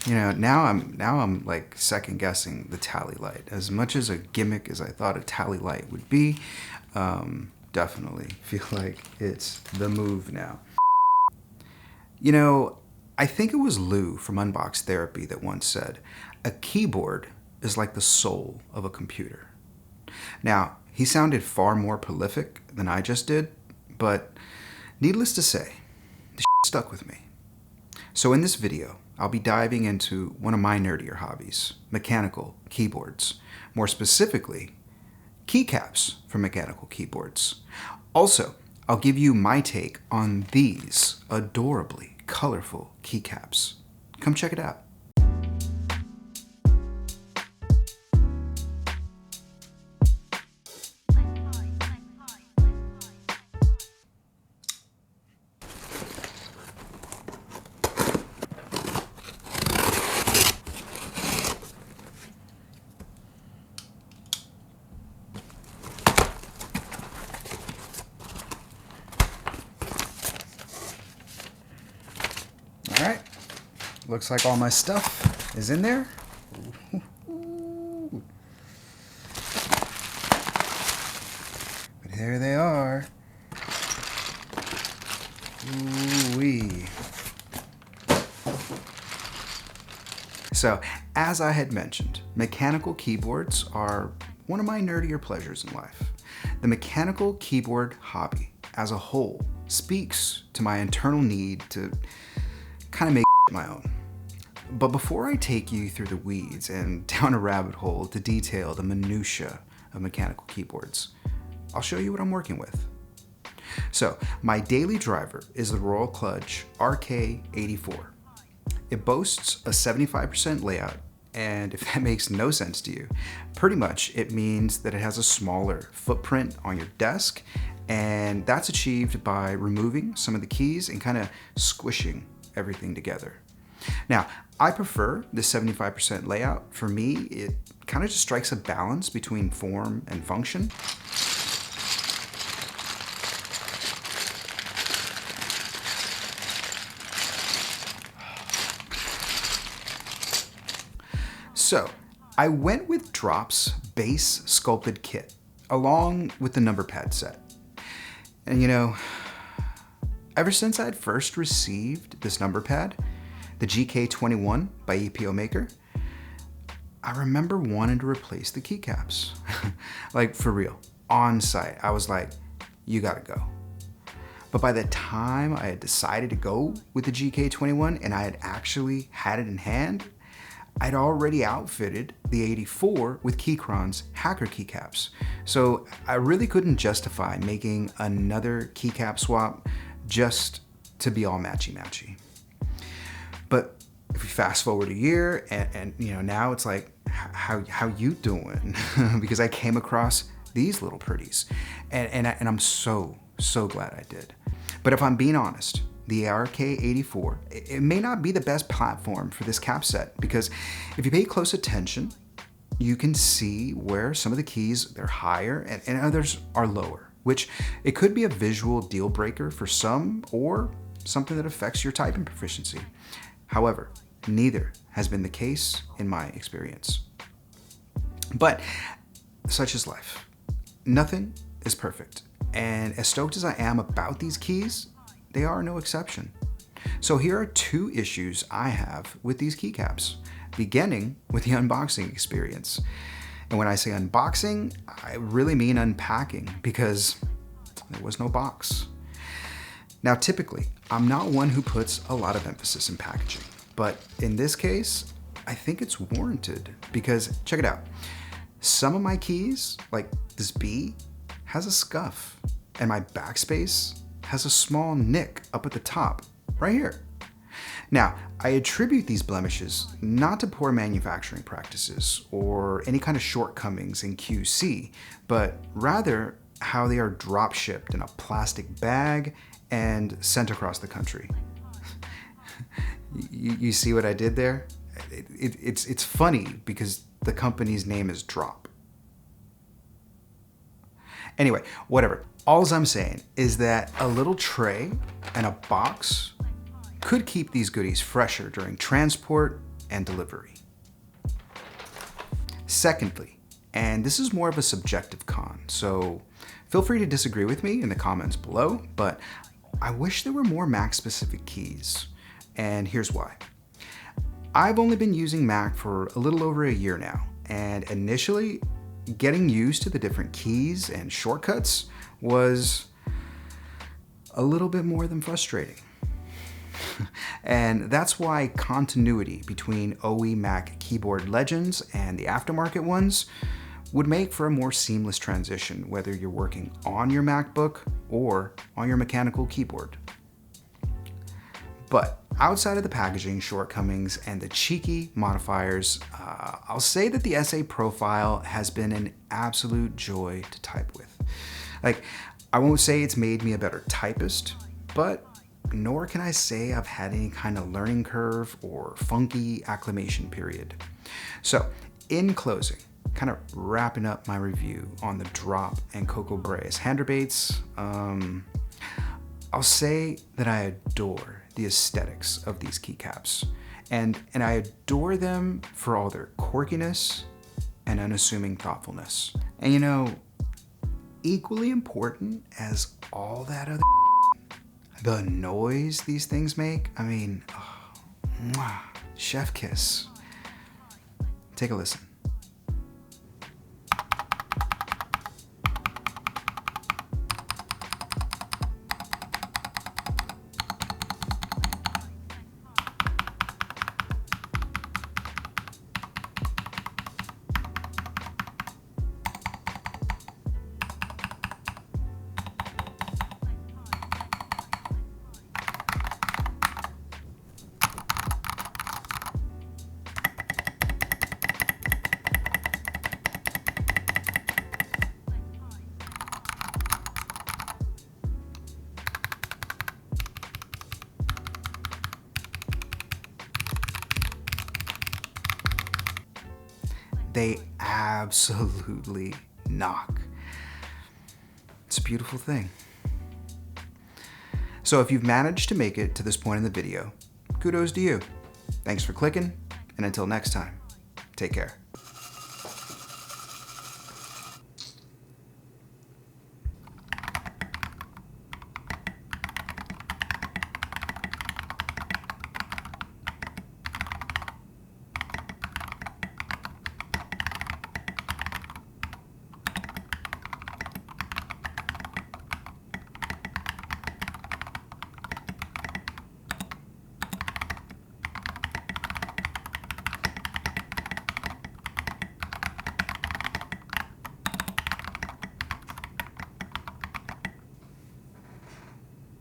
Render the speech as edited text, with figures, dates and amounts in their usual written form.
Now I'm like second guessing the tally light. As much as a gimmick as I thought a tally light would be, definitely feel like it's the move now. I think it was Lou from Unbox Therapy that once said, a keyboard is like the soul of a computer. Now, he sounded far more prolific than I just did, but needless to say, the stuck with me. So in this video, I'll be diving into one of my nerdier hobbies, mechanical keyboards. More specifically, keycaps for mechanical keyboards. Also, I'll give you my take on these adorably colorful keycaps. Come check it out. All right, looks like all my stuff is in there. But here they are. Ooh-wee. So, as I had mentioned, mechanical keyboards are one of my nerdier pleasures in life. The mechanical keyboard hobby as a whole speaks to my internal need to kind of make my own. But before I take you through the weeds and down a rabbit hole to detail the minutiae of mechanical keyboards, I'll show you what I'm working with. So, my daily driver is the Royal Kludge RK84. It boasts a 75% layout, and if that makes no sense to you, pretty much it means that it has a smaller footprint on your desk, and that's achieved by removing some of the keys and kind of squishing everything together. Now, I prefer the 75% layout. For me, it kind of just strikes a balance between form and function. So, I went with Drop's base sculpted kit, along with the number pad set. And ever since I'd first received this number pad, the GK21 by EPO Maker, I remember wanting to replace the keycaps. Like, for real, on site, I was like, you gotta go. But by the time I had decided to go with the GK21 and I had actually had it in hand, I'd already outfitted the 84 with Keychron's Hacker keycaps. So I really couldn't justify making another keycap swap just to be all matchy-matchy. But if we fast forward a year and now it's like, how you doing? Because I came across these little pretties and I'm so glad I did. But if I'm being honest, the RK84, it may not be the best platform for this cap set, because if you pay close attention, you can see where some of the keys, they're higher and others are lower, which it could be a visual deal breaker for some or something that affects your typing proficiency. However, neither has been the case in my experience. But such is life. Nothing is perfect. And as stoked as I am about these keys, they are no exception. So here are two issues I have with these keycaps, beginning with the unboxing experience. And when I say unboxing, I really mean unpacking, because there was no box. Now, typically, I'm not one who puts a lot of emphasis in packaging, but in this case, I think it's warranted, because check it out. Some of my keys, like this B, has a scuff, and my backspace has a small nick up at the top, right here. Now, I attribute these blemishes not to poor manufacturing practices or any kind of shortcomings in QC, but rather how they are drop shipped in a plastic bag and sent across the country. You see what I did there? It's funny because the company's name is Drop. Anyway, whatever. All I'm saying is that a little tray and a box could keep these goodies fresher during transport and delivery. Secondly, and this is more of a subjective con, so feel free to disagree with me in the comments below, but I wish there were more Mac-specific keys, and here's why. I've only been using Mac for a little over a year now, and initially, getting used to the different keys and shortcuts was a little bit more than frustrating. And that's why continuity between OE Mac keyboard legends and the aftermarket ones would make for a more seamless transition, whether you're working on your MacBook or on your mechanical keyboard. But outside of the packaging shortcomings and the cheeky modifiers, I'll say that the SA profile has been an absolute joy to type with. Like, I won't say it's made me a better typist, but nor can I say I've had any kind of learning curve or funky acclimation period. So, in closing, kind of wrapping up my review on the Drop and Coco Breas hand debates, I'll say that I adore the aesthetics of these keycaps, and I adore them for all their quirkiness and unassuming thoughtfulness. And you know, equally important as all that other the noise these things make, I mean, oh, mwah, chef kiss. Take a listen. They absolutely knock. It's a beautiful thing. So if you've managed to make it to this point in the video, kudos to you. Thanks for clicking, and until next time, take care.